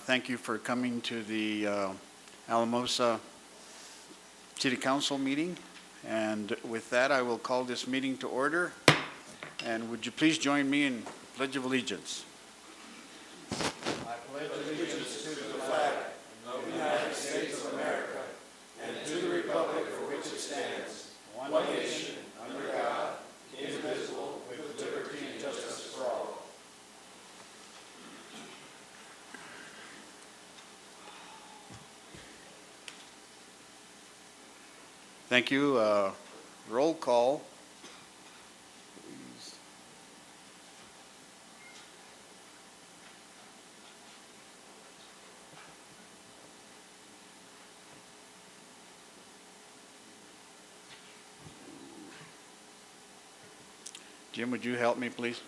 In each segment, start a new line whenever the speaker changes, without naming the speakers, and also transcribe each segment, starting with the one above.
thank you for coming to the Alamosa City Council meeting. And with that, I will call this meeting to order. And would you please join me in Pledge of Allegiance? I pledge allegiance to the flag of the United States of America and to the republic for which it stands, one nation, under God, indivisible, with liberty and justice for all. Thank you. Roll call. Please. Jim, would you help me, please?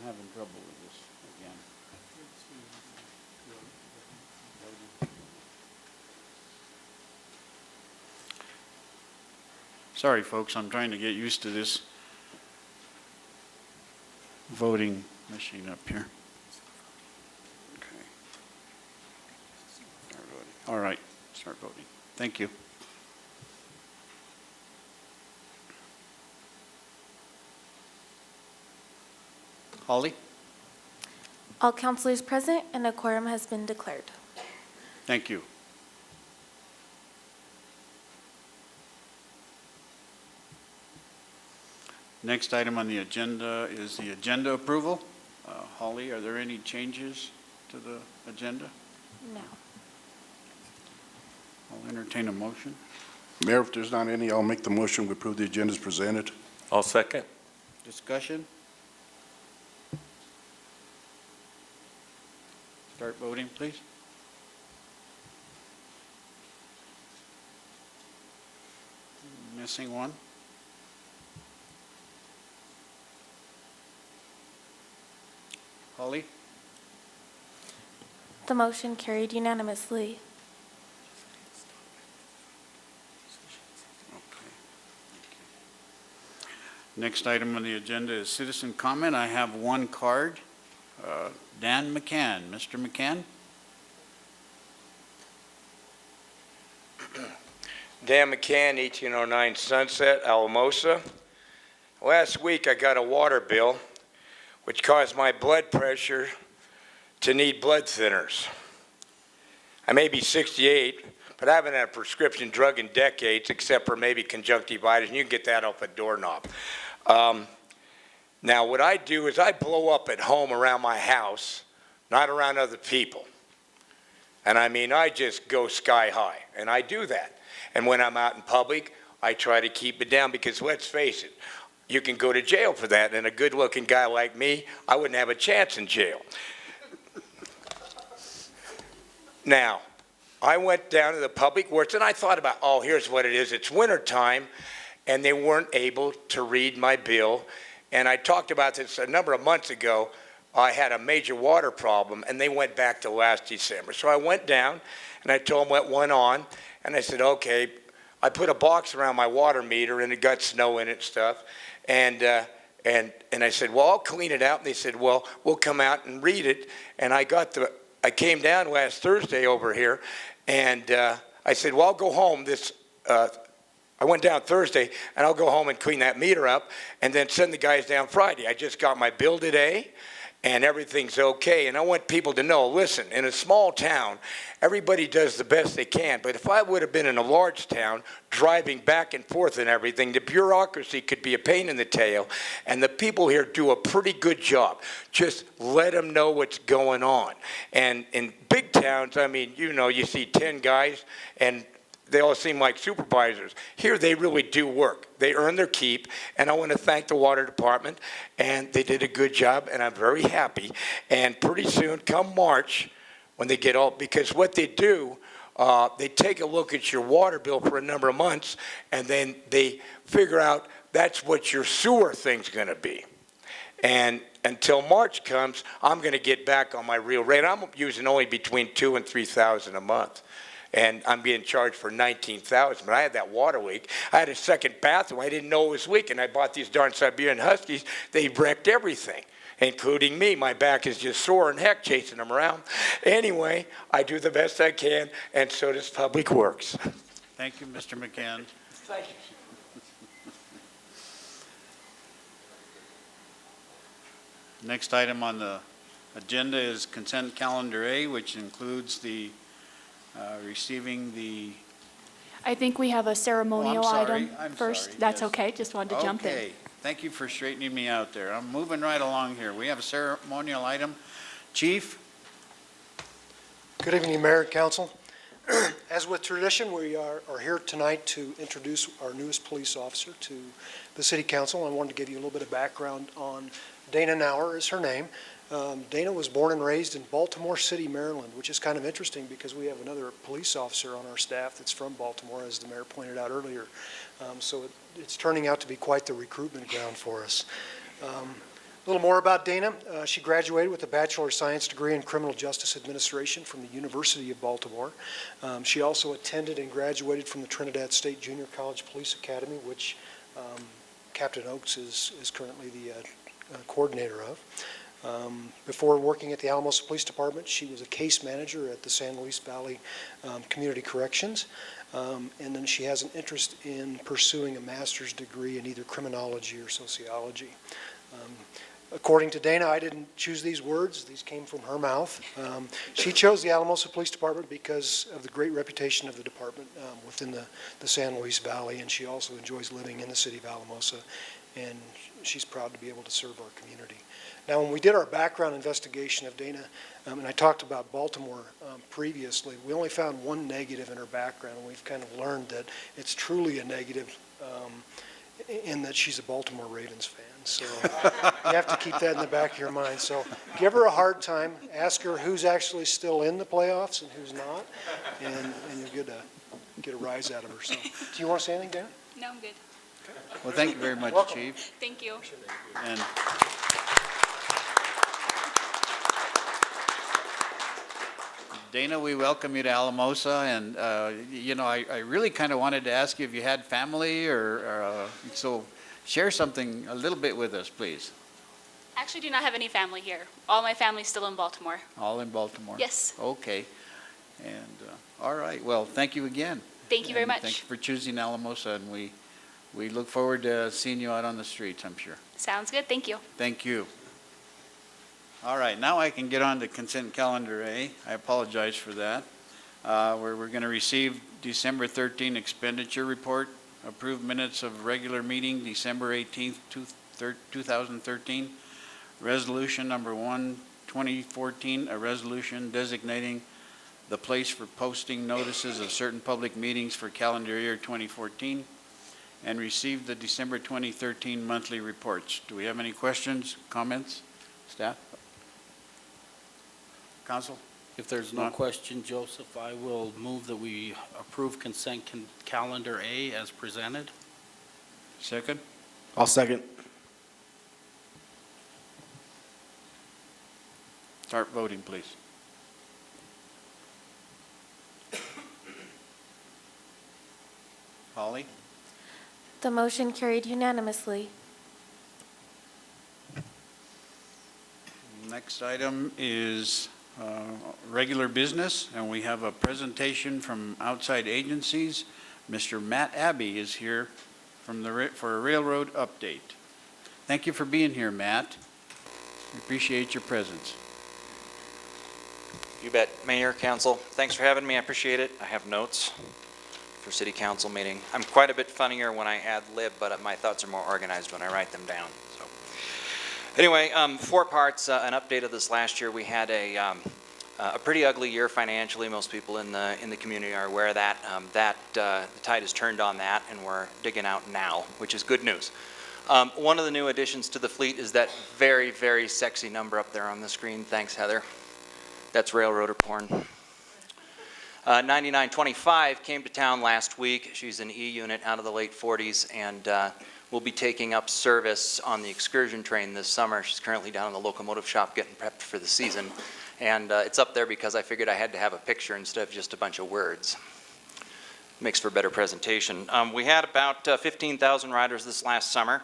I'm having trouble with this again. Sorry, folks, I'm trying to get used to this voting machine up here. Okay. Start voting. All right, start voting. Thank you. Holly?
All councilors present and a quorum has been declared.
Thank you. Next item on the agenda is the agenda approval. Holly, are there any changes to the agenda?
No.
I'll entertain a motion.
Mayor, if there's not any, I'll make the motion to approve the agenda as presented.
I'll second.
Discussion? Start voting, please. Missing one. Holly?
The motion carried unanimously.
Next item on the agenda is citizen comment. I have one card. Dan McCann. Mr. McCann?
Dan McCann, 1809 Sunset, Alamosa. Last week I got a water bill which caused my blood pressure to need blood thinners. I may be 68, but I haven't had a prescription drug in decades except for maybe conjunctivitis, and you can get that off a doorknob. Now what I do is I blow up at home around my house, not around other people. And I mean, I just go sky high, and I do that. And when I'm out in public, I try to keep it down because let's face it, you can go to jail for that, and a good-looking guy like me, I wouldn't have a chance in jail. Now, I went down to the public works, and I thought about, oh, here's what it is. It's wintertime, and they weren't able to read my bill. And I talked about this a number of months ago. I had a major water problem, and they went back to last December. So I went down, and I told them what went on, and I said, okay. I put a box around my water meter, and it got snow in it and stuff. And I said, well, I'll clean it out. And they said, well, we'll come out and read it. And I came down last Thursday over here, and I said, well, I'll go home I went down Thursday, and I'll go home and clean that meter up and then send the guys down Friday. I just got my bill today, and everything's okay. And I want people to know, listen, in a small town, everybody does the best they can. But if I would have been in a large town, driving back and forth and everything, the bureaucracy could be a pain in the tail. And the people here do a pretty good job. Just let them know what's going on. And in big towns, I mean, you know, you see 10 guys, and they all seem like supervisors. Here, they really do work. They earn their keep, and I want to thank the water department, and they did a good job, and I'm very happy. And pretty soon, come March, when they get all, because what they do, they take a look at your water bill for a number of months, and then they figure out that's what your sewer thing's going to be. And until March comes, I'm going to get back on my real rate. I'm using only between $2,000 and $3,000 a month. and I'm being charged for $19,000. But I had that water leak. I had a second bathroom. I didn't know it was leaking. I bought these darn Siberian Huskies. They wrecked everything, including me. My back is just sore and heck chasing them around. Anyway, I do the best I can, and so does Public Works.
Thank you, Mr. McCann.
Thank you.
Next item on the agenda is consent calendar A, which includes the receiving the,
I think we have a ceremonial item
I'm
first.
sorry,
That's
yes.
okay, just wanted to jump in.
Okay, thank you for straightening me out there. I'm moving right along here. We have a ceremonial item. Chief?
Good evening, Mayor and Council. As with tradition, we are here tonight to introduce our newest police officer to the City Council. I wanted to give you a little bit of background on Dana Nauer is her name. Dana was born and raised in Baltimore City, Maryland, which is kind of interesting because we have another police officer on our staff that's from Baltimore, as the mayor pointed out earlier. So it's turning out to be quite the recruitment ground for us. A little more about Dana. She graduated with a Bachelor of Science degree in Criminal Justice Administration from the University of Baltimore. She also attended and graduated from the Trinidad State Junior College Police Academy, which Captain Oakes is currently the coordinator of. Before working at the Alamosa Police Department, she was a case manager at the San Luis Valley Community Corrections. And then she has an interest in pursuing a master's degree in either criminology or sociology. According to Dana, I didn't choose these words. These came from her mouth. She chose the Alamosa Police Department because of the great reputation of the department within the San Luis Valley, and she also enjoys living in the city of Alamosa, and she's proud to be able to serve our community. Now, when we did our background investigation of Dana, and I talked about Baltimore previously, we only found one negative in her background, and we've kind of learned that it's truly a negative in that she's a Baltimore Ravens fan. So you have to keep that in the back of your mind. So give her a hard time. Ask her who's actually still in the playoffs and who's not, and you'll get a rise out of her. So, do you want to say anything, Dana?
No, I'm good.
Well, thank you very much,
Welcome.
Chief.
Thank you.
And Dana, we welcome you to Alamosa, and I really kind of wanted to ask you if you had family, or so share something a little bit with us, please.
Actually, do not have any family here. All my family's still in Baltimore.
All in Baltimore?
Yes.
Okay. And, all right, well, thank you again.
Thank you very
And
much.
Thank you for choosing Alamosa, and we look forward to seeing you out on the streets, I'm sure.
Sounds good. Thank you.
Thank you. All right, now I can get on to consent calendar A. I apologize for that. Where we're going to receive December 13 expenditure report, approved minutes of regular meeting, December 18th, 2013. Resolution number 1, 2014, a resolution designating the place for posting notices of certain public meetings for calendar year 2014, and received the December 2013 monthly reports. Do we have any questions, comments, staff? Council?
If there's no
None.
question, Joseph, I will move that we approve consent calendar A as presented.
Second?
I'll second.
Start voting, please. Holly?
The motion carried unanimously.
Next item is regular business, and we have a presentation from outside agencies. Mr. Matt Abbey is here for a railroad update. Thank you for being here, Matt. We appreciate your presence.
You bet. Mayor, Council, thanks for having me. I appreciate it. I have notes for City Council meeting. I'm quite a bit funnier when I ad lib, but my thoughts are more organized when I write them down. So, anyway, 4 parts. An update of this last year. We had a pretty ugly year financially. Most people in the community are aware of that. The tide has turned on that, and we're digging out now, which is good news. One of the new additions to the fleet is that very, very sexy number up there on the screen. Thanks, Heather. That's railroader porn. 9925 came to town last week. She's an E unit out of the late 40s, and will be taking up service on the excursion train this summer. She's currently down in the locomotive shop getting prepped for the season, And it's up there because I figured I had to have a picture instead of just a bunch of words. Makes for better presentation. We had about 15,000 riders this last summer.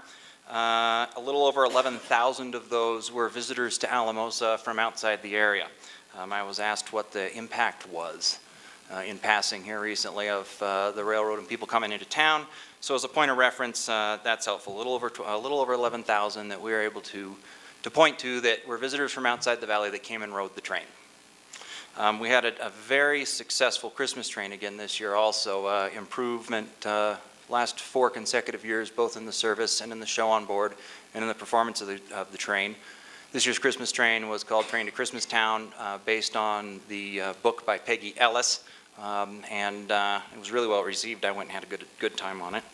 A little over 11,000 of those were visitors to Alamosa from outside the area. I was asked what the impact was in passing here recently of the railroad and people coming into town. So as a point of reference, that's helpful. A little over 11,000 that we were able to point to that were visitors from outside the valley that came and rode the train. We had a very successful Christmas train again this year also. Improvement last 4 consecutive years, both in the service and in the show on board and in the performance of the train. This year's Christmas train was called Train to Christmas Town, based on the book by Peggy Ellis, and it was really well received. I went and had a good time on it.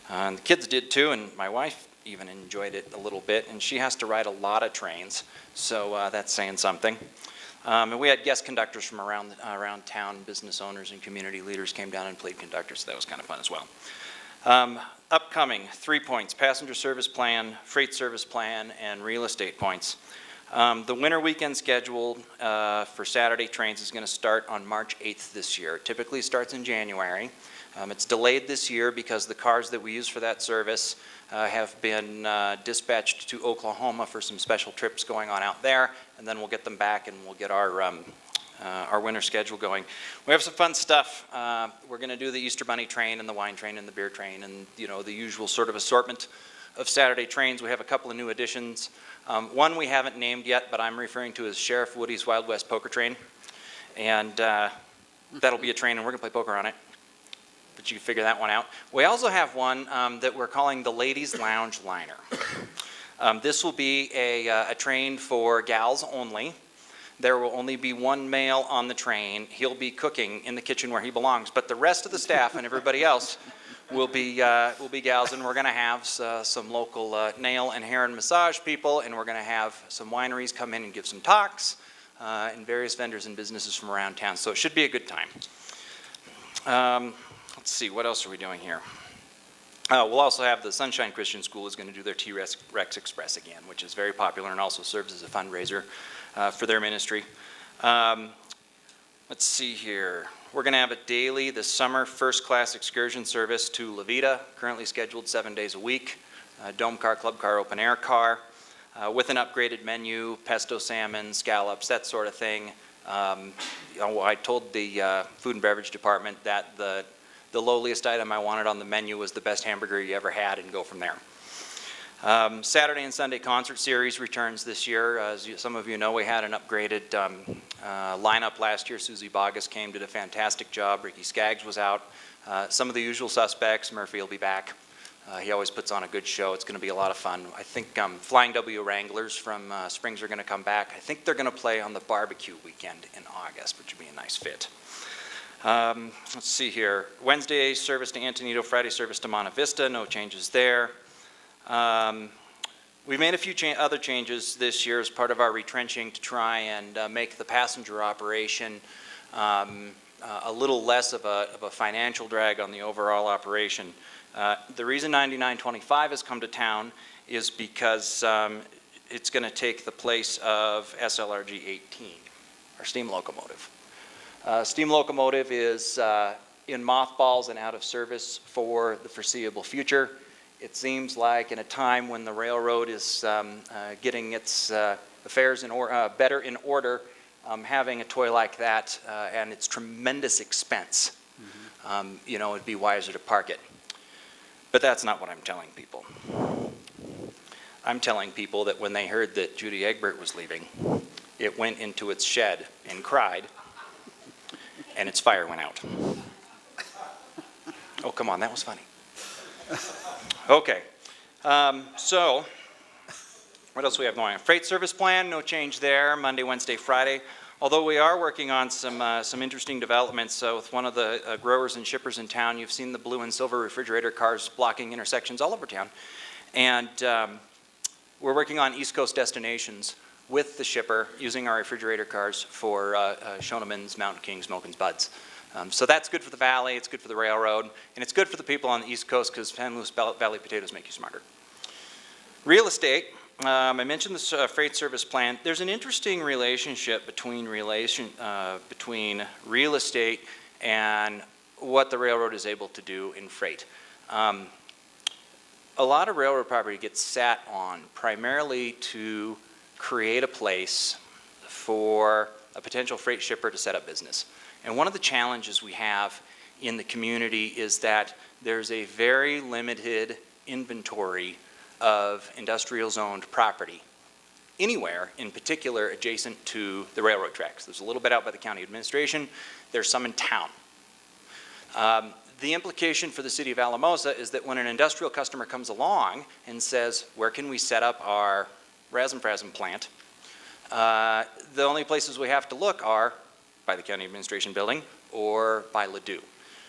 And the kids did too, and my wife even enjoyed it a little bit, and she has to ride a lot of trains, so that's saying something. And we had guest conductors from around town, business owners and community leaders came down and played conductors, so that was kind of fun as well. Upcoming 3 points: passenger service plan, freight service plan, and real estate points. The winter weekend schedule for Saturday trains is going to start on March 8th this year. It typically starts in January. It's delayed this year because the cars that we use for that service have been dispatched to Oklahoma for some special trips going on out there, and then we'll get them back and we'll get our winter schedule going. We have some fun stuff. We're going to do the Easter Bunny train and the wine train and the beer train and, you know, the usual sort of assortment of Saturday trains. We have a couple of new additions. One we haven't named yet, but I'm referring to as Sheriff Woody's Wild West Poker Train, and that'll be a train and we're going to play poker on it. But you can figure that one out. We also have one that we're calling the Ladies Lounge Liner. This will be a train for gals only. There will only be one male on the train. He'll be cooking in the kitchen where he belongs, but the rest of the staff and everybody else will be gals, and we're going to have some local nail and hair and massage people, and we're going to have some wineries come in and give some talks, and various vendors and businesses from around town. So it should be a good time. Let's see, what else are we doing here? We'll also have the Sunshine Christian School is going to do their T-Rex Express again, which is very popular and also serves as a fundraiser for their ministry. Let's see here. We're going to have a daily this summer first-class excursion service to Levita, currently scheduled 7 days a week. Dome car, club car, open air car, with an upgraded menu, pesto salmon, scallops, that sort of thing. I told the food and beverage department that the lowliest item I wanted on the menu was the best hamburger you ever had, and go from there. Saturday and Sunday concert series returns this year. As some of you know, we had an upgraded lineup last year. Susie Bogus came, did a fantastic job. Ricky Skaggs was out. Some of the usual suspects. Murphy will be back. He always puts on a good show. It's going to be a lot of fun. I think Flying W Wranglers from Springs are going to come back. I think they're going to play on the barbecue weekend in August, which would be a nice fit. Let's see here. Wednesday service to Antonito, Friday service to Monte Vista. No changes there. We made a few other changes this year as part of our retrenching to try and make the passenger operation a little less of a financial drag on the overall operation. The reason 9925 has come to town is because it's going to take the place of SLRG 18, our steam locomotive. Steam locomotive is in mothballs and out of service for the foreseeable future. It seems like in a time when the railroad is getting its affairs better in order, having a toy like that and its tremendous expense, you know, it'd be wiser to park it. But that's not what I'm telling people. I'm telling people that when they heard that Judy Egbert was leaving, it went into its shed and cried, and its fire went out. Oh, come on, that was funny. Okay, so what else do we have going on? Freight service plan, no change there, Monday, Wednesday, Friday. Although we are working on some interesting developments. So with one of the growers and shippers in town, you've seen the blue and silver refrigerator cars blocking intersections all over town. And we're working on East Coast destinations with the shipper using our refrigerator cars for Shonemans, Mountain Kings, Milkins, Buds. So that's good for the valley, it's good for the railroad, and it's good for the people on the East Coast because San Luis Valley potatoes make you smarter. Real estate, I mentioned the freight service plan. There's an interesting relationship between real estate and what the railroad is able to do in freight. A lot of railroad property gets sat on primarily to create a place for a potential freight shipper to set up business. And one of the challenges we have in the community is that there's a very limited inventory of industrial zoned property anywhere, in particular adjacent to the railroad tracks. There's a little bit out by the county administration. There's some in town. The implication for the city of Alamosa is that when an industrial customer comes along and says, where can we set up our Razzum plant? The only places we have to look are by the county administration building or by Ladue.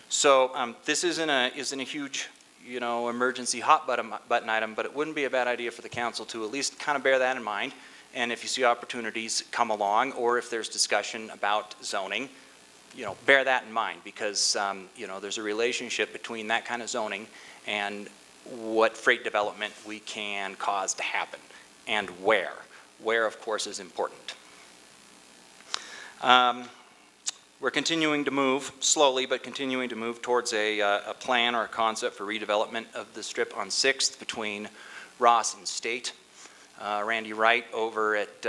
So this isn't a huge, emergency hot button item, but it wouldn't be a bad idea for the council to at least kind of bear that in mind. And if you see opportunities come along, or if there's discussion about zoning, bear that in mind, because there's a relationship between that kind of zoning and what freight development we can cause to happen, and where. Where, of course, is important. We're continuing to move, slowly, but continuing to move towards a plan or a concept for redevelopment of the strip on 6th between Ross and State. Randy Wright over at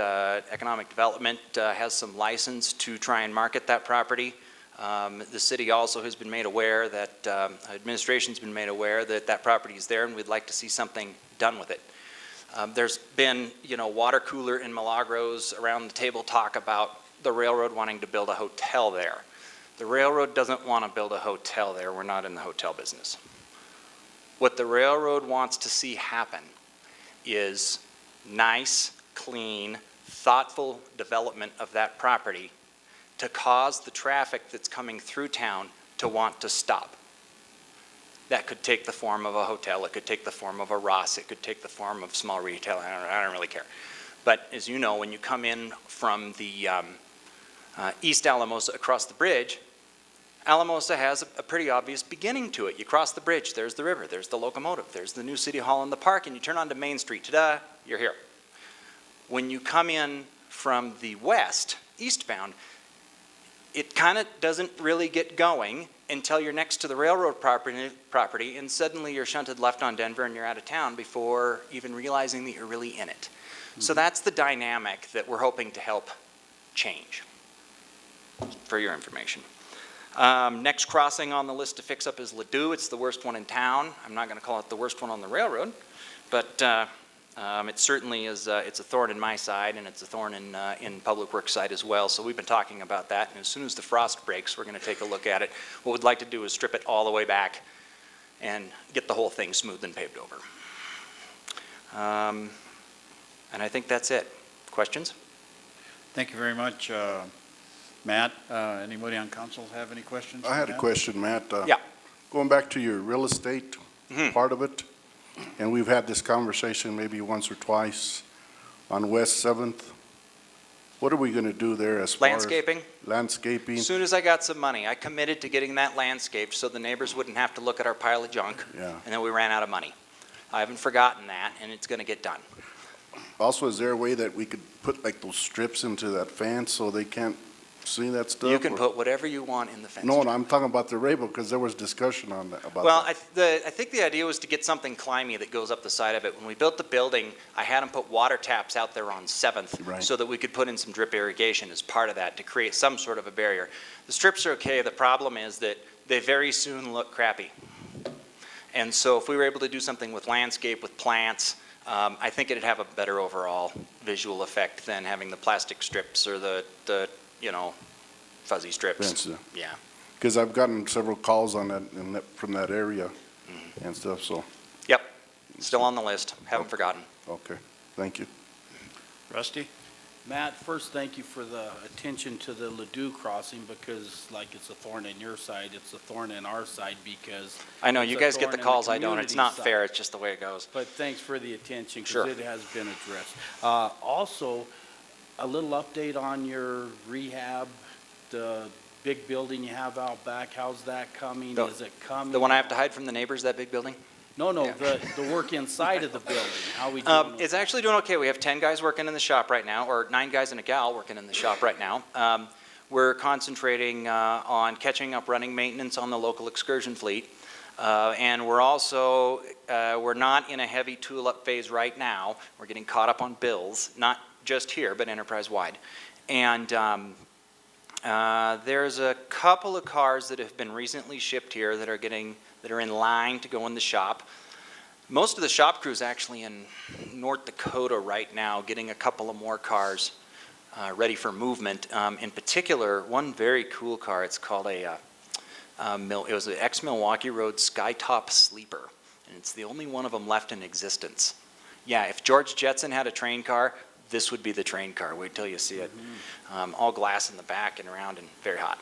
Economic Development has some license to try and market that property. The city also has been made aware that, administration's been made aware that that property is there, and we'd like to see something done with it. There's been, water cooler and Milagros around the table talk about the railroad wanting to build a hotel there. The railroad doesn't want to build a hotel there. We're not in the hotel business. What the railroad wants to see happen is nice, clean, thoughtful development of that property to cause the traffic that's coming through town to want to stop. That could take the form of a hotel, it could take the form of a Ross, it could take the form of small retail, I don't really care. But as you know, when you come in from the East Alamosa across the bridge, Alamosa has a pretty obvious beginning to it. You cross the bridge, there's the river, there's the locomotive, there's the new city hall and the park, and you turn onto Main Street, ta-da, you're here. When you come in from the west, eastbound, it kind of doesn't really get going until you're next to the railroad property, and suddenly you're shunted left on Denver and you're out of town before even realizing that you're really in it. Mm-hmm. So that's the dynamic that we're hoping to help change, for your information. Next crossing on the list to fix up is Ladue. It's the worst one in town. I'm not going to call it the worst one on the railroad, but it certainly is. It's a thorn in my side, and it's a thorn in Public Works side as well. So we've been talking about that, and as soon as the frost breaks, we're going to take a look at it. What we'd like to do is strip it all the way back and get the whole thing smoothed and paved over. And I think that's it. Questions?
Thank you very much, Matt. Anybody on council have any questions?
I had a
Matt?
question, Matt.
Yeah.
Going back to your real estate part of it, and we've had this conversation maybe once or twice on West 7th. What are we going to do there as far
Landscaping.
as landscaping?
As soon as I got some money, I committed to getting that landscaped so the neighbors wouldn't have to look at our pile of junk.
Yeah.
And then we ran out of money. I haven't forgotten that, and it's going to get done.
Also, is there a way that we could put like those strips into that fence so they can't see that stuff?
You can
or-
put whatever you want in the fence.
No, I'm talking about the rainbow, because there was discussion on that, about
Well,
that.
I think the idea was to get something climby that goes up the side of it. When we built the building, I had them put water taps out there on 7th
Right.
so that we could put in some drip irrigation as part of that to create some sort of a barrier. The strips are okay. The problem is that they very soon look crappy. And so if we were able to do something with landscape, with plants, I think it'd have a better overall visual effect than having the plastic strips or the fuzzy strips.
Fence, yeah.
Yeah.
Because I've gotten several calls on that, from that area and stuff, so,
Yep. Still on the list. Haven't forgotten.
okay, thank you.
Rusty?
Matt, first, thank you for the attention to the Ladue crossing, because like it's a thorn in your side, it's a thorn in our side, because.
I know,
it's
you
a
guys get
thorn
the
in
calls, I don't. It's
community
not
side.
fair, it's just the way it goes.
But thanks for the attention,
Sure.
because it has been addressed. Also, a little update on your rehab, the big building you have out back, how's that coming? Is it coming?
The one I have to hide from the neighbors, that big building?
No,
Yeah.
the work inside of the building, how we doing? with
It's
that?
actually doing okay. We have 10 guys working in the shop right now, or 9 guys and a gal working in the shop right now. We're concentrating on catching up running maintenance on the local excursion fleet. And we're also, we're not in a heavy tool-up phase right now. We're getting caught up on bills, not just here, but enterprise-wide. And there's a couple of cars that have been recently shipped here that are in line to go in the shop. Most of the shop crew is actually in North Dakota right now, getting a couple of more cars ready for movement. In particular, one very cool car, it's called it was an ex-Milwaukee Road Skytop Sleeper, and it's the only one of them left in existence. Yeah, if George Jetson had a train car, this would be the train car. Wait till you see it. All glass in the back and around and very hot.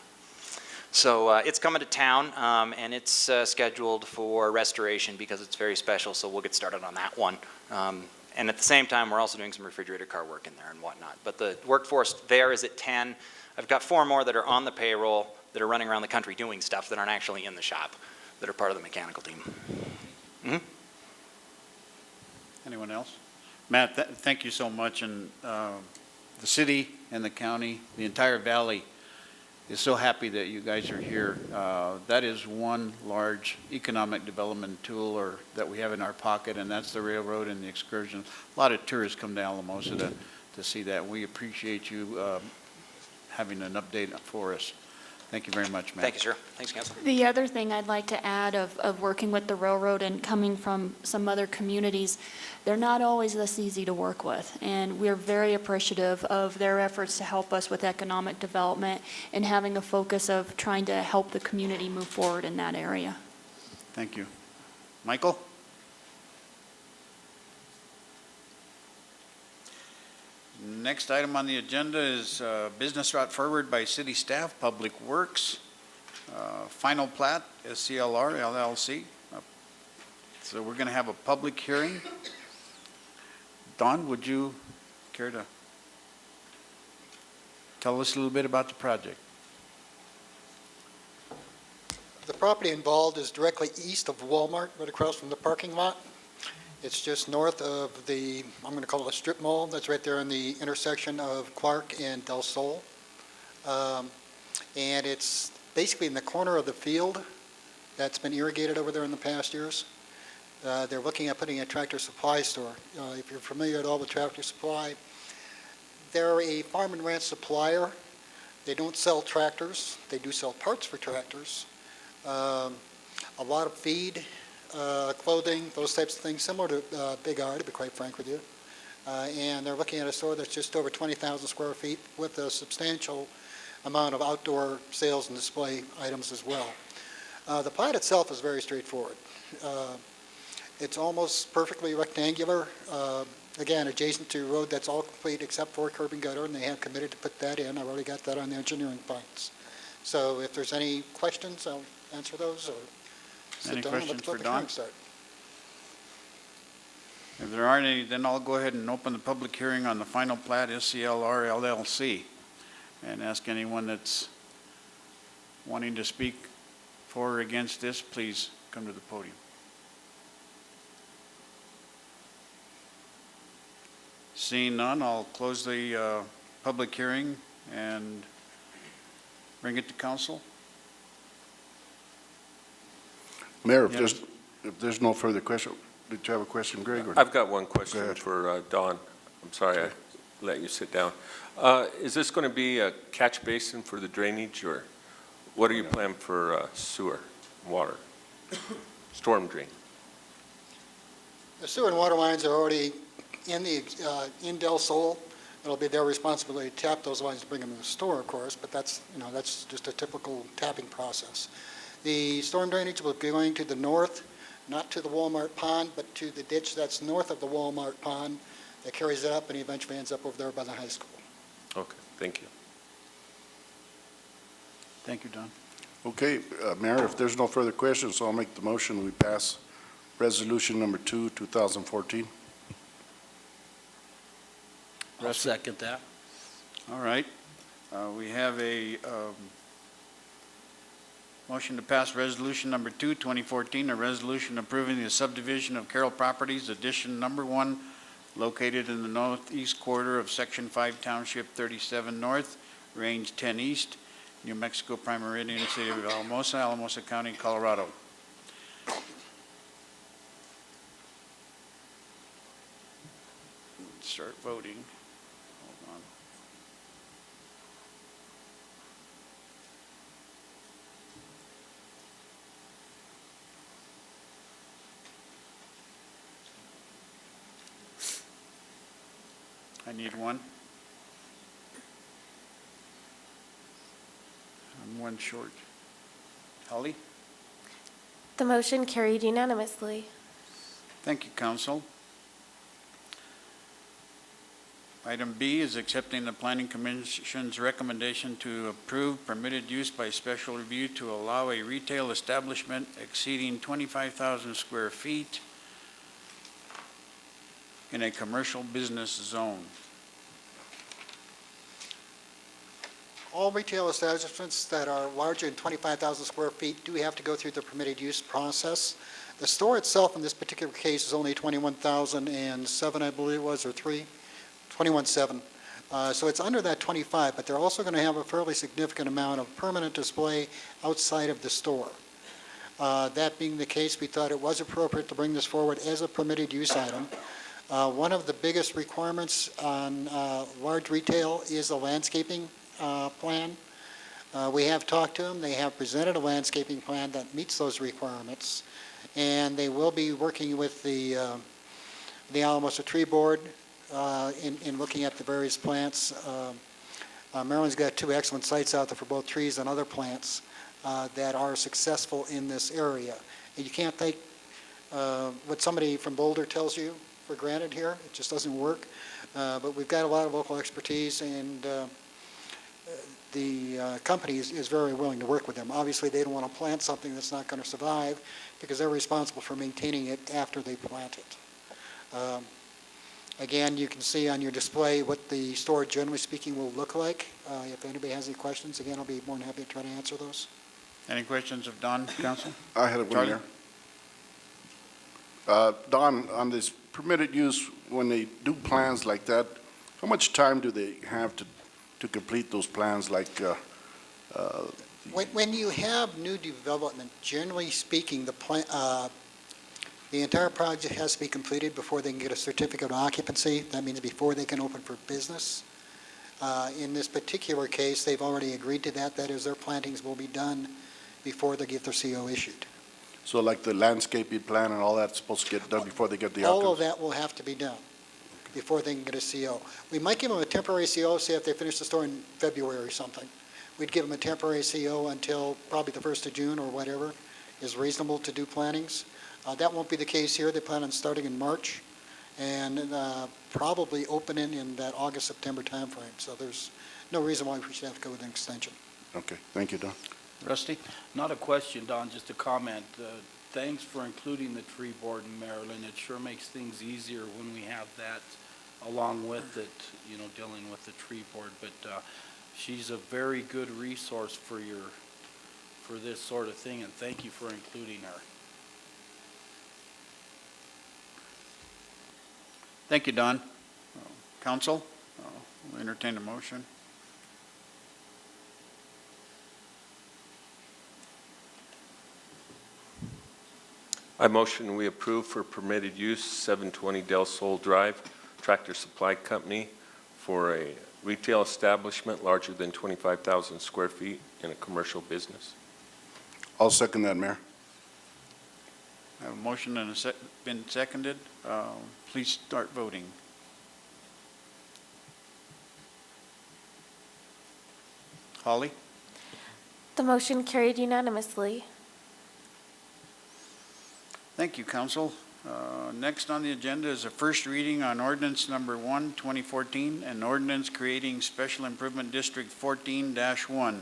So it's coming to town, and it's scheduled for restoration because it's very special, so we'll get started on that one. And at the same time, we're also doing some refrigerator car work in there and whatnot. But the workforce there is at 10. I've got 4 more that are on the payroll that are running around the country doing stuff that aren't actually in the shop, that are part of the mechanical team.
Anyone else? Matt, thank you so much. And the city and the county, the entire valley is so happy that you guys are here. That is one large economic development tool that we have in our pocket, and that's the railroad and the excursion. A lot of tourists come to Alamosa to see that. We appreciate you having an update for us. Thank you very much, Matt.
Thank you, sir. Thanks, Council.
The other thing I'd like to add of working with the railroad and coming from some other communities, they're not always this easy to work with. And we're very appreciative of their efforts to help us with economic development and having a focus of trying to help the community move forward in that area.
Thank you. Michael? Next item on the agenda is business route forward by city staff, Public Works, final plat, SCLR LLC. So we're going to have a public hearing. Don, would you care to tell us a little bit about the project?
The property involved is directly east of Walmart, right across from the parking lot. It's just north of the, I'm going to call it a strip mall, that's right there in the intersection of Clark and Del Sol. And it's basically in the corner of the field that's been irrigated over there in the past years. They're looking at putting a Tractor Supply store. If you're familiar at all with Tractor Supply, they're a farm and ranch supplier. They don't sell tractors. They do sell parts for tractors. A lot of feed, clothing, those types of things, similar to Big R, to be quite frank with you. And they're looking at a store that's just over 20,000 square feet with a substantial amount of outdoor sales and display items as well. The plat itself is very straightforward. It's almost perfectly rectangular, again, adjacent to a road that's all complete except for curb and gutter, and they have committed to put that in. I've already got that on the engineering plans. So if there's any questions, I'll answer those, or
Any
sit down and let
questions
the
for
public
Don?
hearing start.
If there aren't any, then I'll go ahead and open the public hearing on the final plat, SCLR LLC, and ask anyone that's wanting to speak for or against this, please come to the podium. Seeing none, I'll close the public hearing and bring it to council.
Mayor,
Yes.
if there's no further question, did you have a question, Greg? or-
I've got one question
ahead.
for Don. I'm sorry I let you sit down. Is this going to be a catch basin for the drainage, or what are you planning for sewer, water, storm drain?
The sewer and water lines are already in Del Sol. It'll be their responsibility to tap those lines to bring them to the store, of course, but that's just a typical tapping process. The storm drainage will be going to the north, not to the Walmart pond, but to the ditch that's north of the Walmart pond that carries it up and eventually ends up over there by the high school.
Okay, thank you.
Thank you, Don.
Okay, Mayor, if there's no further questions, I'll make the motion, we pass resolution number 2, 2014.
I'll second that.
All right. We have a Motion to pass resolution number 2, 2014, a resolution approving the subdivision of Carroll Properties, addition number 1, located in the northeast quarter of Section 5, Township 37 North, Range 10 East, New Mexico, Prime Meridian, City of Alamosa, Alamosa County, Colorado. Start voting. Hold on. I need one. I'm one short. Holly?
The motion carried unanimously.
Thank you, Council. Item B is accepting the Planning Commission's recommendation to approve permitted use by special review to allow a retail establishment exceeding 25,000 square feet in a commercial business zone.
All retail establishments that are larger than 25,000 square feet do have to go through the permitted use process. The store itself in this particular case is only 21,007, I believe it was, or 21,700. So it's under that 25, but they're also going to have a fairly significant amount of permanent display outside of the store. That being the case, we thought it was appropriate to bring this forward as a permitted use item. One of the biggest requirements on large retail is a landscaping plan. We have talked to them. They have presented a landscaping plan that meets those requirements, and they will be working with the Alamosa Tree Board in looking at the various plants. Maryland's got 2 excellent sites out there for both trees and other plants that are successful in this area. And you can't take what somebody from Boulder tells you for granted here. It just doesn't work. But we've got a lot of local expertise, and the company is very willing to work with them. Obviously, they don't want to plant something that's not going to survive because they're responsible for maintaining it after they plant it. Again, you can see on your display what the store, generally speaking, will look like. If anybody has any questions, again, I'll be more than happy to try to answer those.
Any questions of Don, Council?
I had one
Charlie?
there. Don, on this permitted use, when they do plans like that, how much time do they have to complete those plans, like
When you have new development, generally speaking, the entire project has to be completed before they can get a certificate of occupancy. That means before they can open for business. In this particular case, they've already agreed to that. That is, their plantings will be done before they get their CO issued.
so like the landscaping plan and all that's supposed to get done before they get the
All of
occupancy?
that will have to be done before they can get a CO. We might give them a temporary CO, say if they finish the store in February or something. We'd give them a temporary CO until probably the 1st of June or whatever is reasonable to do plantings. That won't be the case here. They plan on starting in March and probably opening in that August, September timeframe. So there's no reason why we should have to go with an extension.
Okay, thank you, Don.
Rusty?
Not a question, Don, just a comment. Thanks for including the tree board in Maryland. It sure makes things easier when we have that along with it, you know, dealing with the tree board. But she's a very good resource for this sort of thing, and thank you for including her.
Thank you, Don. Council, we'll entertain a motion.
I motion we approve for permitted use 720 Del Sol Drive, Tractor Supply Company, for a retail establishment larger than 25,000 square feet in a commercial business.
I'll second that, Mayor.
I have a motion and been seconded. Please start voting. Holly?
The motion carried unanimously.
Thank you, Council. Next on the agenda is a first reading on ordinance number 1, 2014, an ordinance creating Special Improvement District 14-1,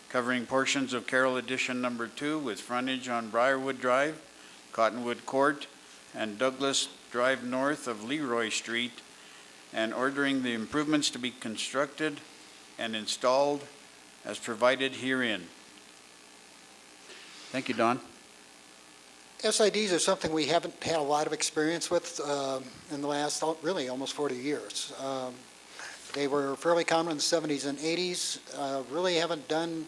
covering portions of Carroll Addition number 2 with frontage on Briarwood Drive, Cottonwood Court, and Douglas Drive north of Leroy Street, and ordering the improvements to be constructed and installed as provided herein. Thank you, Don.
SIDs are something we haven't had a lot of experience with in the last, really, almost 40 years. They were fairly common in the 70s and 80s. Really haven't done,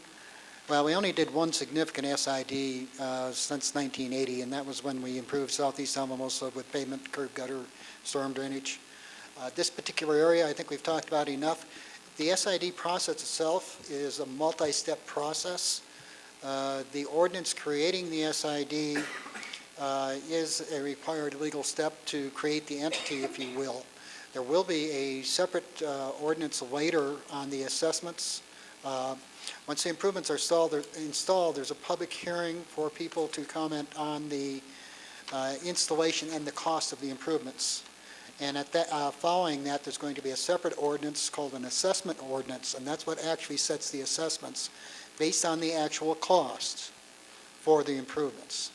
well, we only did one significant SID since 1980, and that was when we improved southeast Alamosa with pavement, curb gutter, storm drainage. This particular area, I think we've talked about enough. The SID process itself is a multi-step process. The ordinance creating the SID is a required legal step to create the entity, if you will. There will be a separate ordinance later on the assessments. Once the improvements are installed, there's a public hearing for people to comment on the installation and the cost of the improvements. And at that, following that, there's going to be a separate ordinance called an assessment ordinance, and that's what actually sets the assessments based on the actual costs for the improvements.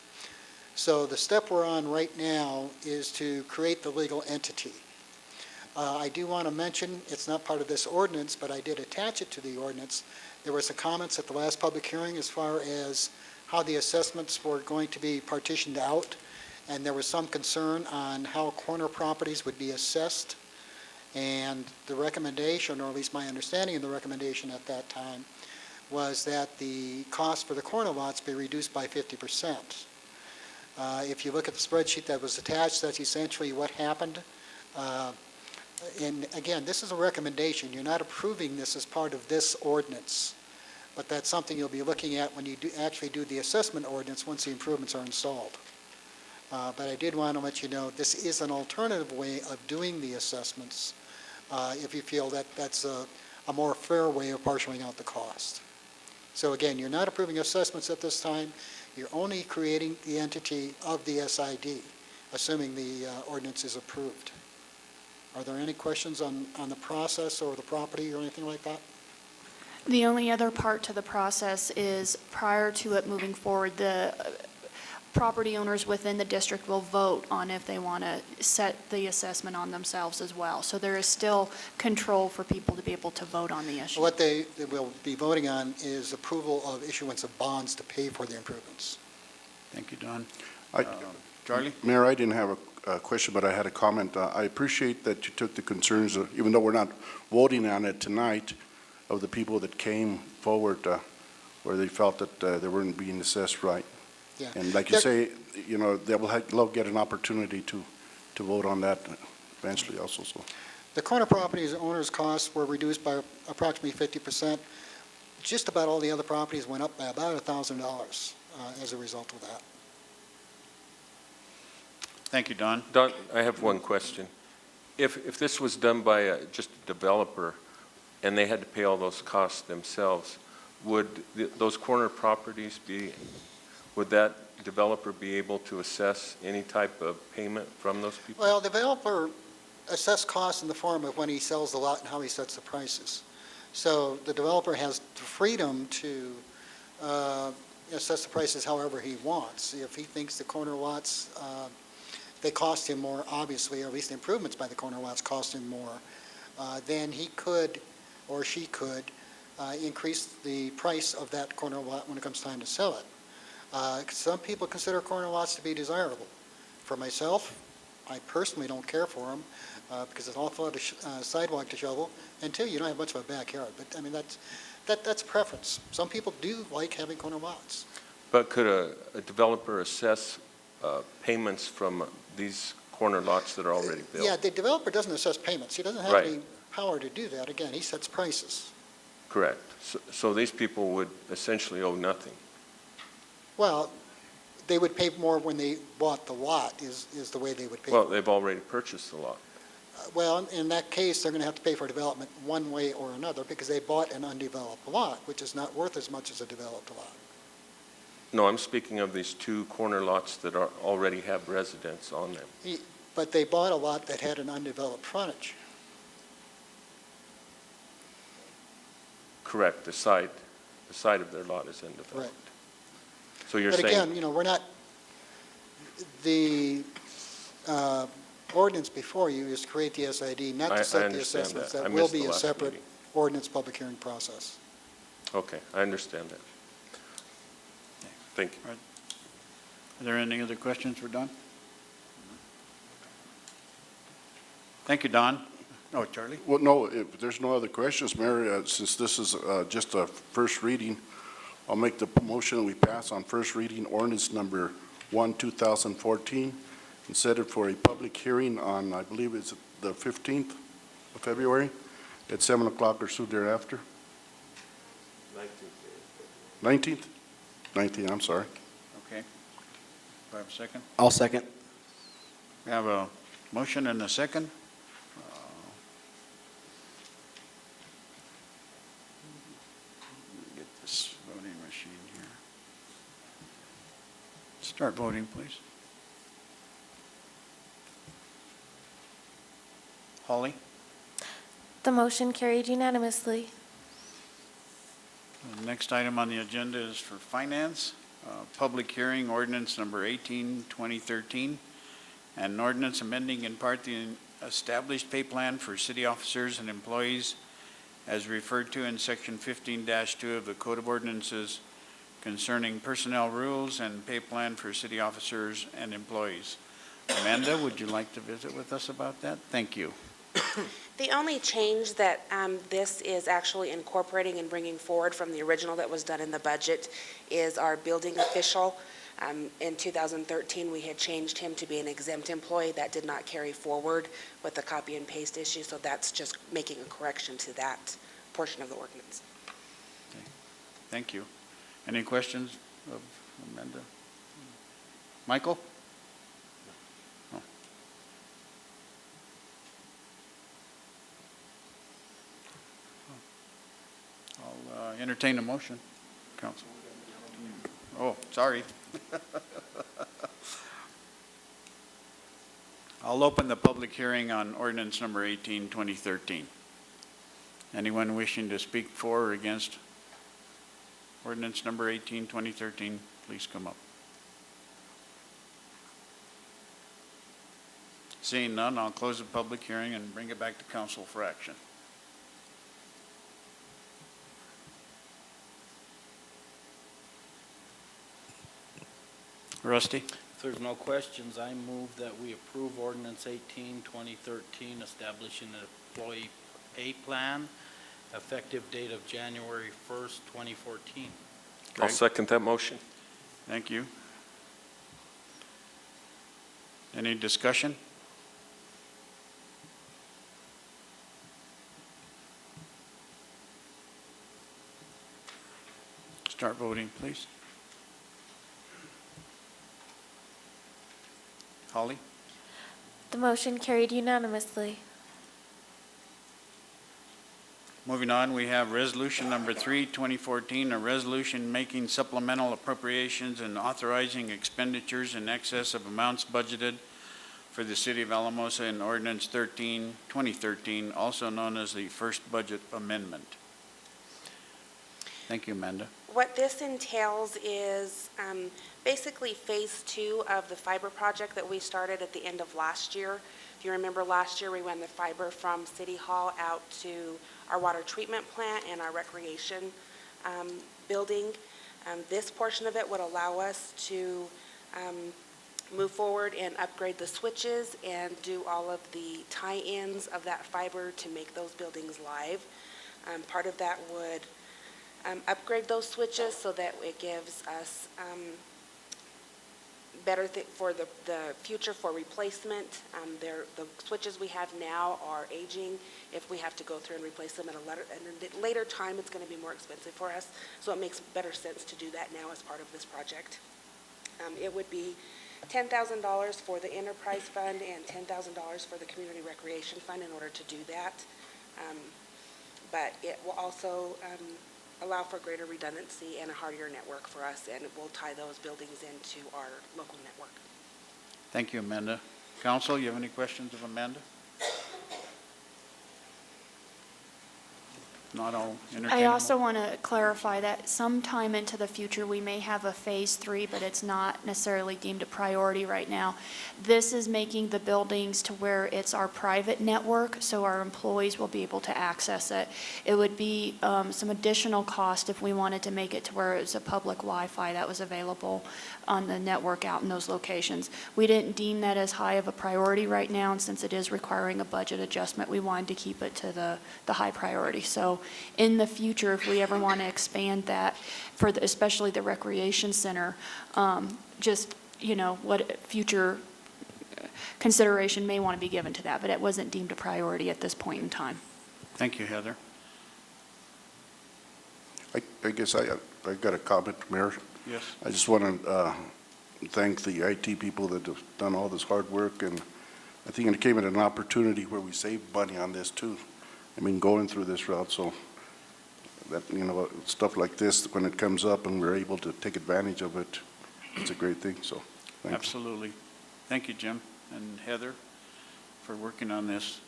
So the step we're on right now is to create the legal entity. I do want to mention, it's not part of this ordinance, but I did attach it to the ordinance. There were some comments at the last public hearing as far as how the assessments were going to be partitioned out, and there was some concern on how corner properties would be assessed. And the recommendation, or at least my understanding of the recommendation at that time, was that the cost for the corner lots be reduced by 50%. If you look at the spreadsheet that was attached, that's essentially what happened. And again, this is a recommendation. You're not approving this as part of this ordinance, but that's something you'll be looking at when you actually do the assessment ordinance once the improvements are installed. But I did want to let you know this is an alternative way of doing the assessments if you feel that that's a more fair way of parceling out the cost. So again, you're not approving assessments at this time. You're only creating the entity of the SID, assuming the ordinance is approved. Are there any questions on the process or the property or anything like that?
The only other part to the process is prior to it moving forward, the property owners within the district will vote on if they want to set the assessment on themselves as well. So there is still control for people to be able to vote on the issue.
What they will be voting on is approval of issuance of bonds to pay for the improvements.
Thank you, Don.
I-
Charlie?
Mayor, I didn't have a question, but I had a comment. I appreciate that you took the concerns, even though we're not voting on it tonight, of the people that came forward where they felt that they weren't being assessed right.
Yeah.
And like you say, you know, they'll get an opportunity to vote on that eventually also, so.
The corner properties owners' costs were reduced by approximately 50%. Just about all the other properties went up by about $1,000 as a result of that.
Thank you, Don.
Don, I have one question. If this was done by just a developer and they had to pay all those costs themselves, would those corner properties would that developer be able to assess any type of payment from those people?
Well, the developer assesses costs in the form of when he sells the lot and how he sets the prices. So the developer has the freedom to assess the prices however he wants. If he thinks the corner lots, they cost him more, obviously, or at least the improvements by the corner lots cost him more, then he could, or she could, increase the price of that corner lot when it comes time to sell it. Some people consider corner lots to be desirable. For myself, I personally don't care for them because it's an awful lot of sidewalk to shovel, and two, you don't have much of a backyard. But I mean, that's preference. Some people do like having corner lots.
But could a developer assess payments from these corner lots that are already built?
Yeah, the developer doesn't assess payments. He doesn't have
Right.
any power to do that. Again, he sets prices.
Correct. So these people would essentially owe nothing.
Well, they would pay more when they bought the lot is the way they would pay.
Well, they've already purchased the lot.
Well, in that case, they're going to have to pay for development one way or another because they bought an undeveloped lot, which is not worth as much as a developed lot.
No, I'm speaking of these two corner lots that already have residents on them.
But they bought a lot that had an undeveloped frontage.
Correct. The side of their lot is undeveloped.
Right.
So you're
But
saying.
again, you know, we're not, the ordinance before you is to create the SID, not
I
to set the
understand
assessments.
that. I
That will
missed
be
the
a
last
separate
meeting.
ordinance public hearing process.
Okay, I understand that. Thank you.
Are there any other questions for Don? Thank you, Don. Oh, Charlie?
Well, no, if there's no other questions, Mayor, since this is just a first reading, I'll make the motion we pass on first reading ordinance number 1, 2014, and set it for a public hearing on, I believe it's the 15th of February at 7 o'clock or so thereafter. 19th? 19th, I'm sorry.
Okay. Do I have a second?
I'll second.
We have a motion and a second. Get this voting machine here. Start voting, please. Holly?
The motion carried unanimously.
The next item on the agenda is for finance, public hearing ordinance number 18, 2013, and an ordinance amending in part the established pay plan for city officers and employees as referred to in section 15-2 of the Code of Ordinances concerning personnel rules and pay plan for city officers and employees. Amanda, would you like to visit with us about that? Thank you.
The only change that this is actually incorporating and bringing forward from the original that was done in the budget is our building official. In 2013, we had changed him to be an exempt employee. That did not carry forward with the copy and paste issue, so that's just making a correction to that portion of the ordinance.
Okay. Thank you. Any questions of Amanda? Michael? No. I'll entertain a motion, Council. Oh, sorry. I'll open the public hearing on ordinance number 18, 2013. Anyone wishing to speak for or against ordinance number 18, 2013, please come up. Seeing none, I'll close the public hearing and bring it back to council for action. Rusty?
If there's no questions, I move that we approve ordinance 18, 2013, establishing an employee pay plan, effective date of January 1st, 2014.
I'll
Greg?
second that motion.
Thank you. Any discussion? Start voting, please. Holly?
The motion carried unanimously.
Moving on, we have resolution number 3, 2014, a resolution making supplemental appropriations and authorizing expenditures in excess of amounts budgeted for the city of Alamosa in ordinance 13, 2013, also known as the first budget amendment. Thank you, Amanda.
What this entails is basically phase 2 of the fiber project that we started at the end of last year. If you remember, last year we ran the fiber from City Hall out to our water treatment plant and our recreation building. This portion of it would allow us to move forward and upgrade the switches and do all of the tie-ins of that fiber to make those buildings live. Part of that would upgrade those switches so that it gives us better for the future for replacement. The switches we have now are aging. If we have to go through and replace them at a later time, it's going to be more expensive for us. So it makes better sense to do that now as part of this project. It would be $10,000 for the enterprise fund and $10,000 for the community recreation fund in order to do that. But it will also allow for greater redundancy and a hardier network for us, and it will tie those buildings into our local network.
Thank you, Amanda. Council, you have any questions of Amanda? Not all entertain.
I also want to clarify that sometime into the future, we may have a Phase 3, but it's not necessarily deemed a priority right now. This is making the buildings to where it's our private network, so our employees will be able to access it. It would be some additional cost if we wanted to make it to where it was a public Wi-Fi that was available on the network out in those locations. We didn't deem that as high of a priority right now, and since it is requiring a budget adjustment, we wanted to keep it to the high priority. So in the future, if we ever want to expand that for especially the recreation center, just, what future consideration may want to be given to that, but it wasn't deemed a priority at this point in time.
Thank you, Heather.
I guess I got a comment, Mayor.
Yes.
I just want to thank the IT people that have done all this hard work, and I think it came at an opportunity where we saved money on this too. I mean, going through this route, so that, stuff like this, when it comes up and we're able to take advantage of it, it's a great thing, so thank you.
Absolutely. Thank you, Jim and Heather, for working on this.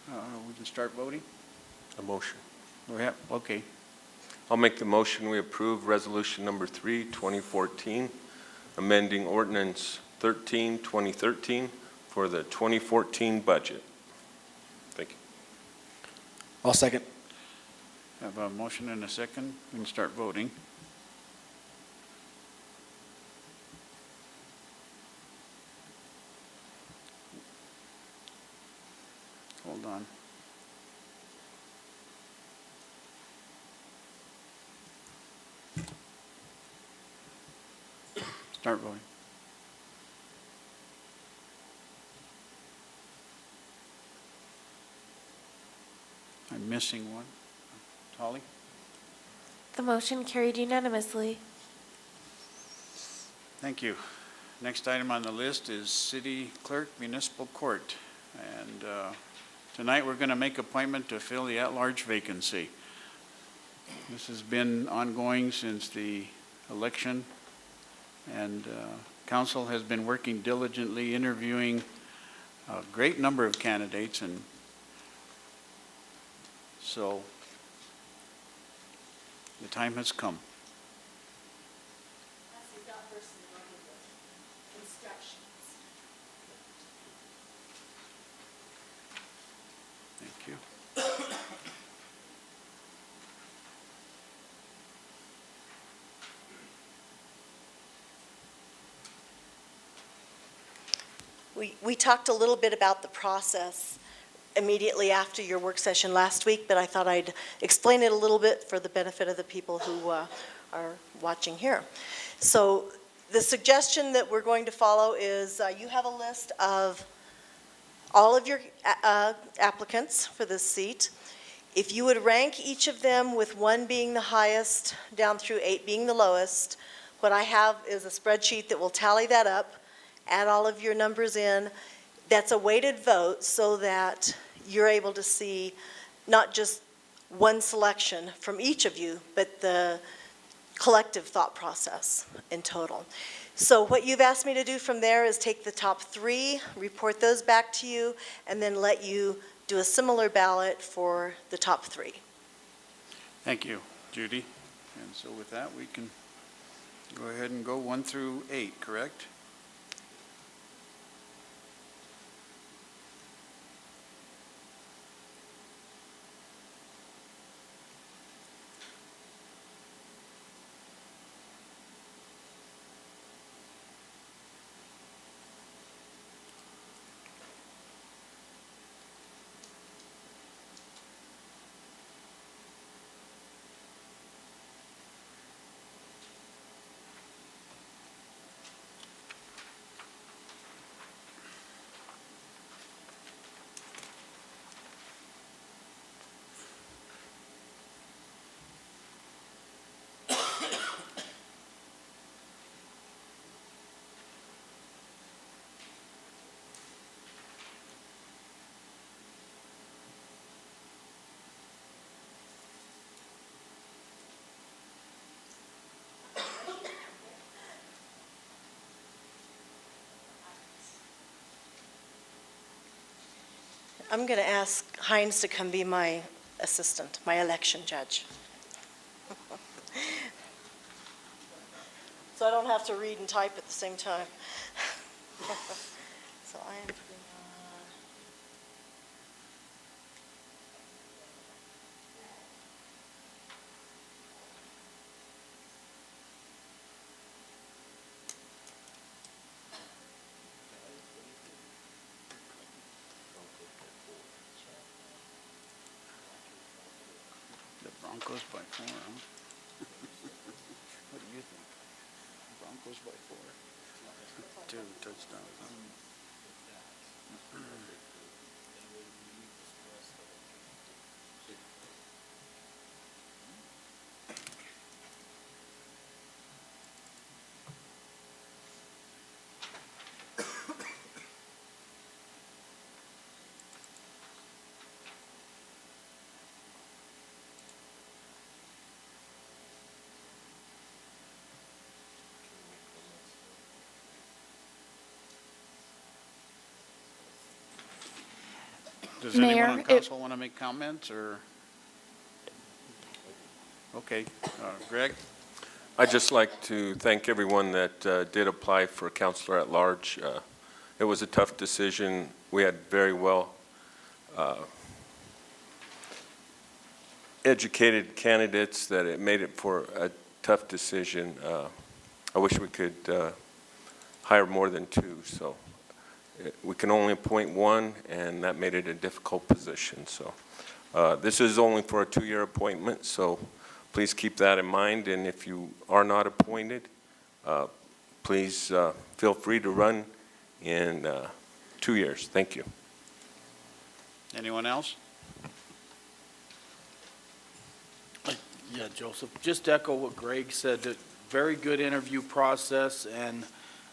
We can start voting?
A motion.
Okay.
I'll make the motion, we approve Resolution Number 3, 2014, amending Ordinance 13, 2013 for the 2014 budget. Thank you.
I'll second.
Have a motion and a second. We can start voting. Hold on. Start voting. I'm missing one. Holly?
The motion carried unanimously.
Thank you. Next item on the list is City Clerk Municipal Court. And tonight we're going to make appointment to fill the at-large vacancy. This has been ongoing since the election, and council has been working diligently, interviewing a great number of candidates, and so the time has come. Thank you.
We talked a little bit about the process immediately after your work session last week, but I thought I'd explain it a little bit for the benefit of the people who are watching here. So the suggestion that we're going to follow is you have a list of all of your applicants for this seat. If you would rank each of them with 1 being the highest down through 8 being the lowest, what I have is a spreadsheet that will tally that up, add all of your numbers in. That's a weighted vote so that you're able to see not just one selection from each of you, but the collective thought process in total. So what you've asked me to do from there is take the top 3, report those back to you, and then let you do a similar ballot for the top 3.
Thank you, Judy. And so with that, we can go ahead and go 1 through 8, correct?
I'm going to ask Heinz to come be my assistant, my election judge. So I don't have to read and type at the same time. So I am putting on.
The Broncos by 4, huh? What do you think? Broncos by 4. 2 touchdowns, huh? Does anyone
Mayor,
on council want to make comments, or? Okay, Greg?
I'd just like to thank everyone that did apply for counselor at large. It was a tough decision. We had very well educated candidates that it made it for a tough decision. I wish we could hire more than 2, so we can only appoint 1, and that made it a difficult position. So this is only for a 2-year appointment, so please keep that in mind. And if you are not appointed, please feel free to run in 2 years. Thank you.
Anyone else?
Yeah, Joseph, just echo what Greg said, that very good interview process, and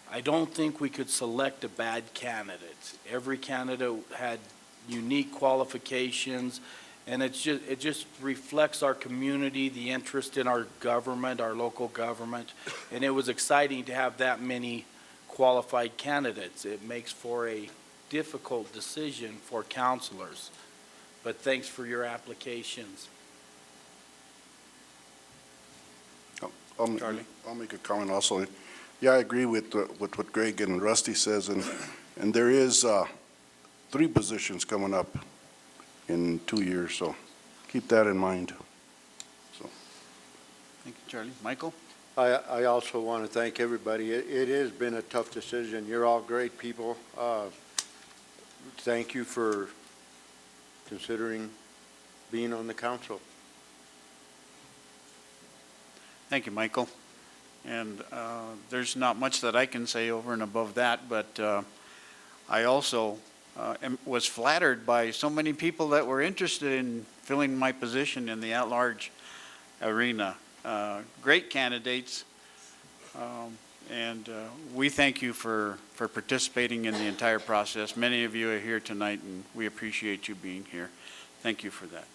I don't think we could select a bad candidate. Every candidate had unique qualifications, and it just reflects our community, the interest in our government, our local government, and it was exciting to have that many qualified candidates. It makes for a difficult decision for counselors, but thanks for your applications.
Charlie?
I'll make a comment also. Yeah, I agree with what Greg and Rusty says, and there is 3 positions coming up in 2 years, so keep that in mind. So.
Thank you, Charlie. Michael?
I also want to thank everybody. It has been a tough decision. You're all great people. Thank you for considering being on the council.
Thank you, Michael. And there's not much that I can say over and above that, but I also was flattered by so many people that were interested in filling my position in the at-large arena. Great candidates, and we thank you for participating in the entire process. Many of you are here tonight, and we appreciate you being here. Thank you for that.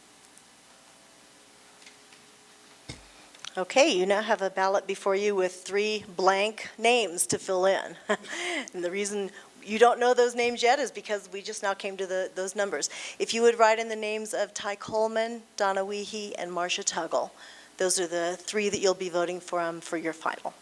Okay, you now have a ballot before you with 3 blank names to fill in. And the reason you don't know those names yet is because we just now came to those numbers. If you would write in the names of Ty Coleman, Donna Weehee, and Marcia Tuggle, those are the 3 that you'll be voting for your final.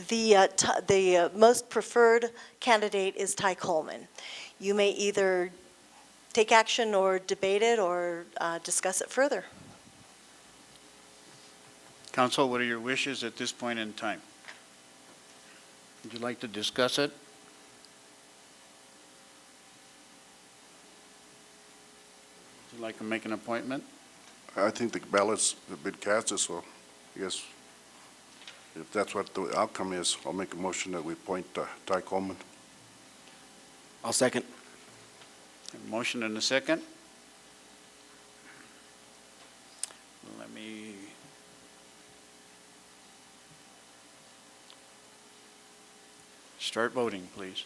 The most preferred candidate is Ty Coleman. You may either take action or debate it or discuss it further.
Council, what are your wishes at this point in time? Would you like to discuss it? Would you like to make an appointment?
I think the ballot's been cast, so I guess if that's what the outcome is, I'll make a motion that we appoint Ty Coleman.
I'll second.
A motion and a second. Let me start voting, please.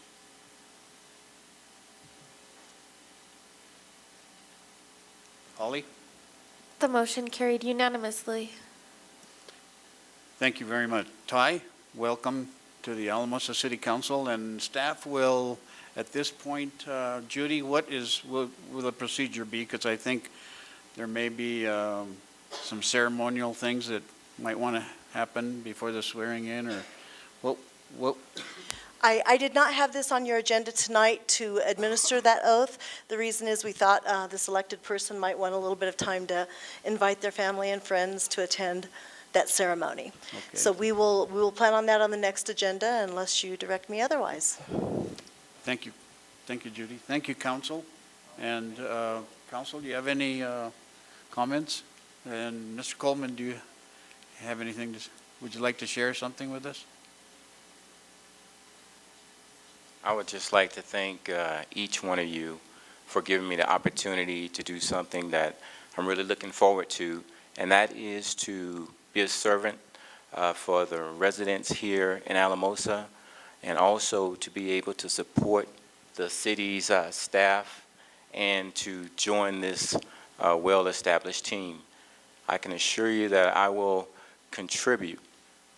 Holly?
The motion carried unanimously.
Thank you very much. Ty, welcome to the Alamosa City Council, and staff will, at this point, Judy, what will the procedure be? Because I think there may be some ceremonial things that might want to happen before the swearing in, or what?
I did not have this on your agenda tonight to administer that oath. The reason is we thought this elected person might want a little bit of time to invite their family and friends to attend that ceremony.
Okay.
So we will plan on that on the next agenda unless you direct me otherwise.
Thank you. Thank you, Judy. Thank you, Council. And Council, do you have any comments? And Mr. Coleman, do you have anything would you like to share something with us?
I would just like to thank each one of you for giving me the opportunity to do something that I'm really looking forward to, and that is to be a servant for the residents here in Alamosa, and also to be able to support the city's staff and to join this well-established team. I can assure you that I will contribute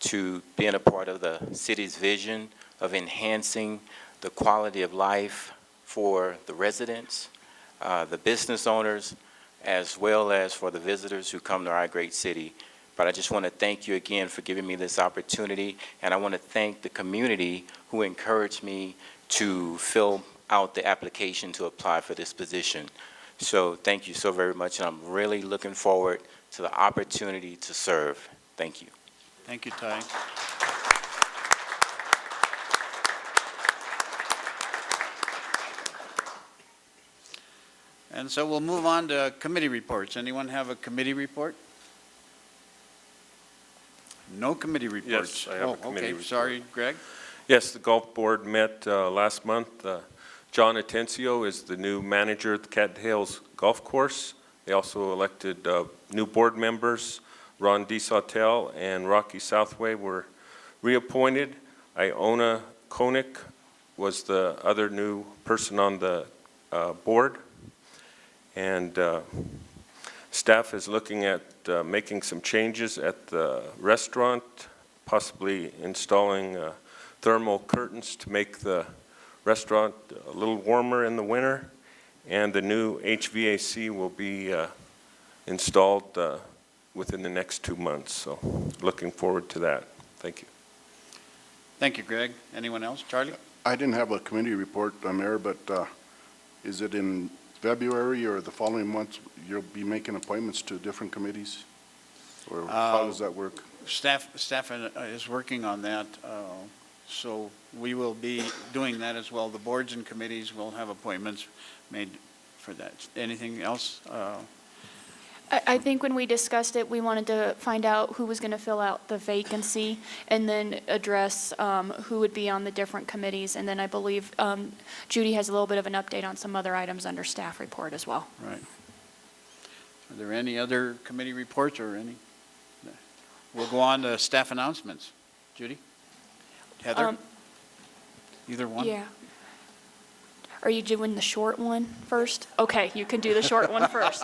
to being a part of the city's vision of enhancing the quality of life for the residents, the business owners, as well as for the visitors who come to our great city. But I just want to thank you again for giving me this opportunity, and I want to thank the community who encouraged me to fill out the application to apply for this position. So thank you so very much, and I'm really looking forward to the opportunity to serve. Thank you.
Thank you, Ty. And so we'll move on to committee reports. Anyone have a committee report? No committee reports.
Yes, I have a committee report.
Sorry, Greg.
Yes, the golf board met last month. John Atencio is the new manager at the Cattails Golf Course. They also elected new board members. Ron DeSautel and Rocky Southway were reappointed. Iona Koenig was the other new person on the board. And staff is looking at making some changes at the restaurant, possibly installing thermal curtains to make the restaurant a little warmer in the winter. And the new HVAC will be installed within the next 2 months. So looking forward to that. Thank you.
Thank you, Greg. Anyone else? Charlie?
I didn't have a committee report, Mayor, but is it in February or the following months you'll be making appointments to different committees? Or how does that work?
Staff is working on that, so we will be doing that as well. The boards and committees will have appointments made for that. Anything else?
I think when we discussed it, we wanted to find out who was going to fill out the vacancy and then address who would be on the different committees. And then I believe Judy has a little bit of an update on some other items under staff report as well.
Right. Are there any other committee reports or any? We'll go on to staff announcements. Judy? Heather? Either one?
Yeah. Are you doing the short one first? Okay, you can do the short one first.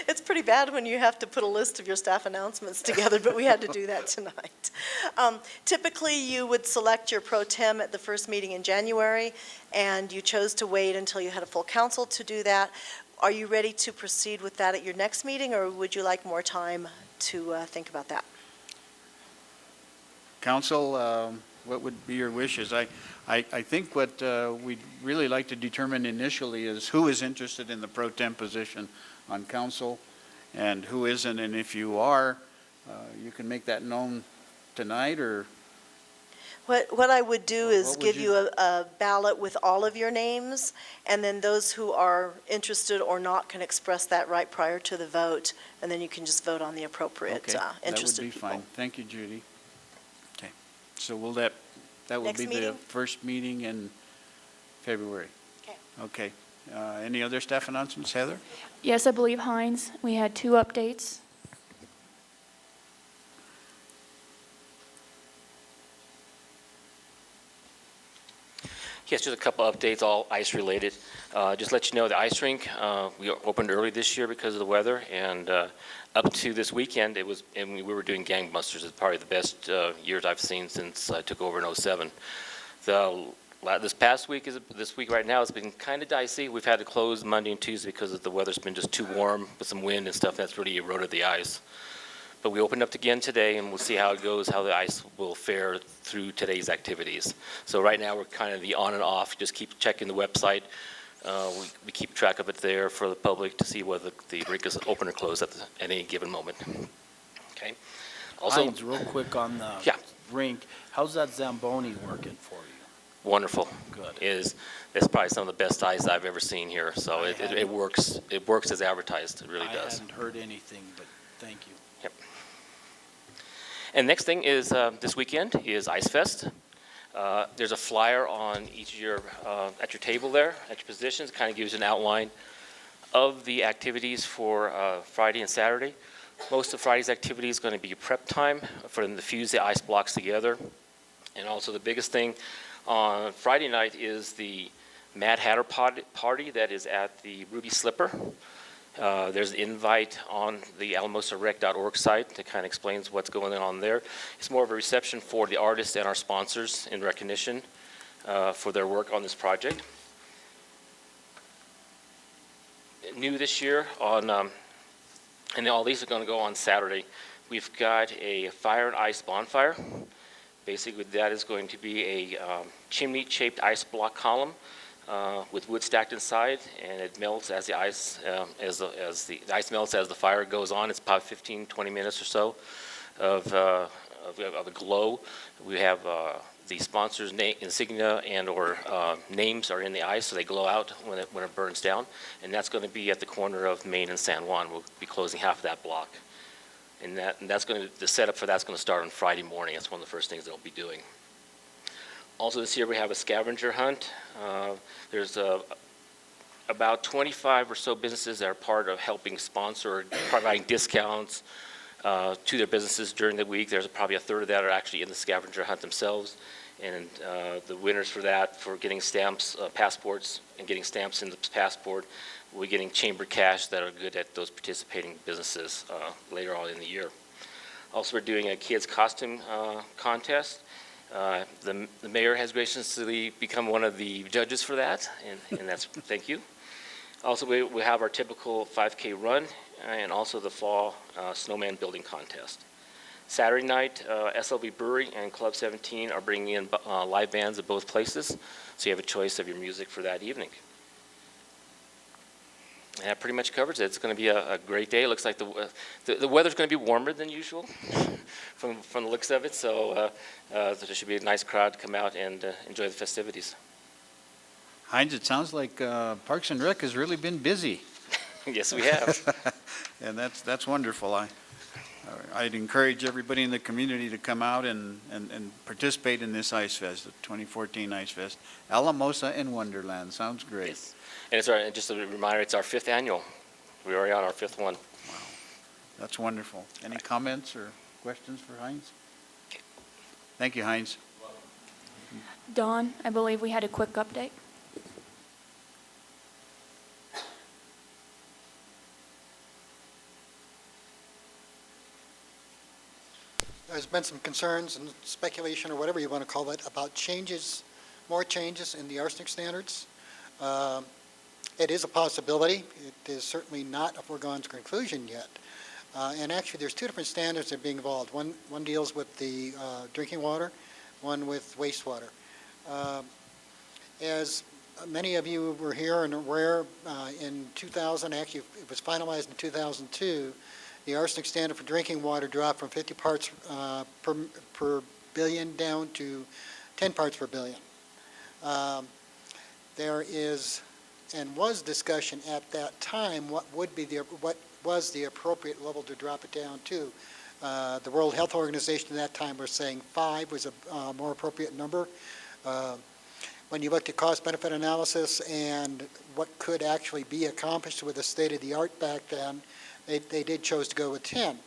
It's pretty bad when you have to put a list of your staff announcements together, but we had to do that tonight. Typically, you would select your pro tem at the first meeting in January, and you chose to wait until you had a full council to do that. Are you ready to proceed with that at your next meeting, or would you like more time to think about that?
Council, what would be your wishes? I think what we'd really like to determine initially is who is interested in the pro tem position on council and who isn't, and if you are, you can make that known tonight, or
What I would do is
What would
give
you-
you a ballot with all of your names, and then those who are interested or not can express that right prior to the vote, and then you can just vote on the appropriate
okay, that would
interested
be
people.
fine. Thank you, Judy. Okay, so that will
Next
be the
meeting?
first meeting in February.
Okay.
Okay. Any other staff announcements, Heather?
Yes, I believe Heinz, we had 2 updates.
Yes, just a couple updates, all ice-related. Just let you know, the ice rink, we opened early this year because of the weather, and up to this weekend, we were doing gangbusters. It's probably the best years I've seen since I took over in '07. This past week, this week right now, it's been kind of dicey. We've had to close Monday and Tuesday because the weather's been just too warm with some wind and stuff that's really eroded the ice. But we opened up again today, and we'll see how it goes, how the ice will fare through today's activities. So right now, we're kind of the on and off. Just keep checking the website. We keep track of it there for the public to see whether the rink is open or closed at any given moment. Okay. Also,
Heinz, real quick on the
Yeah.
rink, how's that Zamboni working for you?
wonderful.
Good.
It's probably some of the best ice I've ever seen here. So it works. It works as advertised. It really does.
I hadn't heard anything, but thank you.
Yep. And next thing is this weekend is Ice Fest. There's a flyer on each of your at your table there at your positions. Kind of gives you an outline of the activities for Friday and Saturday. Most of Friday's activity is going to be prep time for them to fuse the ice blocks together. And also the biggest thing on Friday night is the Mad Hatter party that is at the Ruby Slipper. There's an invite on the alamosaRec.org site that kind of explains what's going on there. It's more of a reception for the artists and our sponsors in recognition for their work on this project. New this year and all these are going to go on Saturday. We've got a fire and ice bonfire. Basically, that is going to be a chimney-shaped ice block column with wood stacked inside, and it melts as the ice as the ice melts as the fire goes on. It's about 15-20 minutes or so of a glow. We have the sponsor's name, insignia, and/or names are in the ice, so they glow out when it burns down. And that's going to be at the corner of Main and San Juan. We'll be closing half of that block. And that's going to, the setup for that's going to start on Friday morning. That's one of the first things they'll be doing. Also this year we have a scavenger hunt. There's about 25 or so businesses that are part of helping sponsor or providing discounts to their businesses during the week. There's probably a third of that are actually in the scavenger hunt themselves. And the winners for that, for getting stamps, passports, and getting stamps in the passport, we're getting chamber cash that are good at those participating businesses later on in the year. Also, we're doing a kids costume contest. The mayor has graciously become one of the judges for that, and that's thank you. Also, we have our typical 5K run and also the fall snowman building contest. Saturday night, SLB Brewery and Club 17 are bringing in live bands at both places, so you have a choice of your music for that evening. And that pretty much covers it. It's going to be a great day. It looks like the weather's going to be warmer than usual from the looks of it, so there should be a nice crowd to come out and enjoy the festivities.
Heinz, it sounds like Parks and Rec has really been busy.
Yes, we have.
And that's wonderful. I'd encourage everybody in the community to come out and participate in this Ice Fest, the 2014 Ice Fest. Alamosa in Wonderland, sounds great.
Yes. And just a reminder, it's our 5th annual. We're already on our 5th one.
Wow, that's wonderful. Any comments or questions for Heinz? Thank you, Heinz.
Dawn, I believe we had a quick update.
There's been some concerns and speculation, or whatever you want to call it, about changes, more changes in the arsenic standards. It is a possibility. It is certainly not a foregone conclusion yet. And actually, there's two different standards that are being involved. One deals with the drinking water, one with wastewater. As many of you were here and aware, in 2000, actually it was finalized in 2002, the arsenic standard for drinking water dropped from 50 parts per billion down to 10 parts per billion. There is and was discussion at that time what was the appropriate level to drop it down to. The World Health Organization at that time was saying 5 was a more appropriate number. When you looked at cost-benefit analysis and what could actually be accomplished with the state-of-the-art back then, they did chose to go with 10.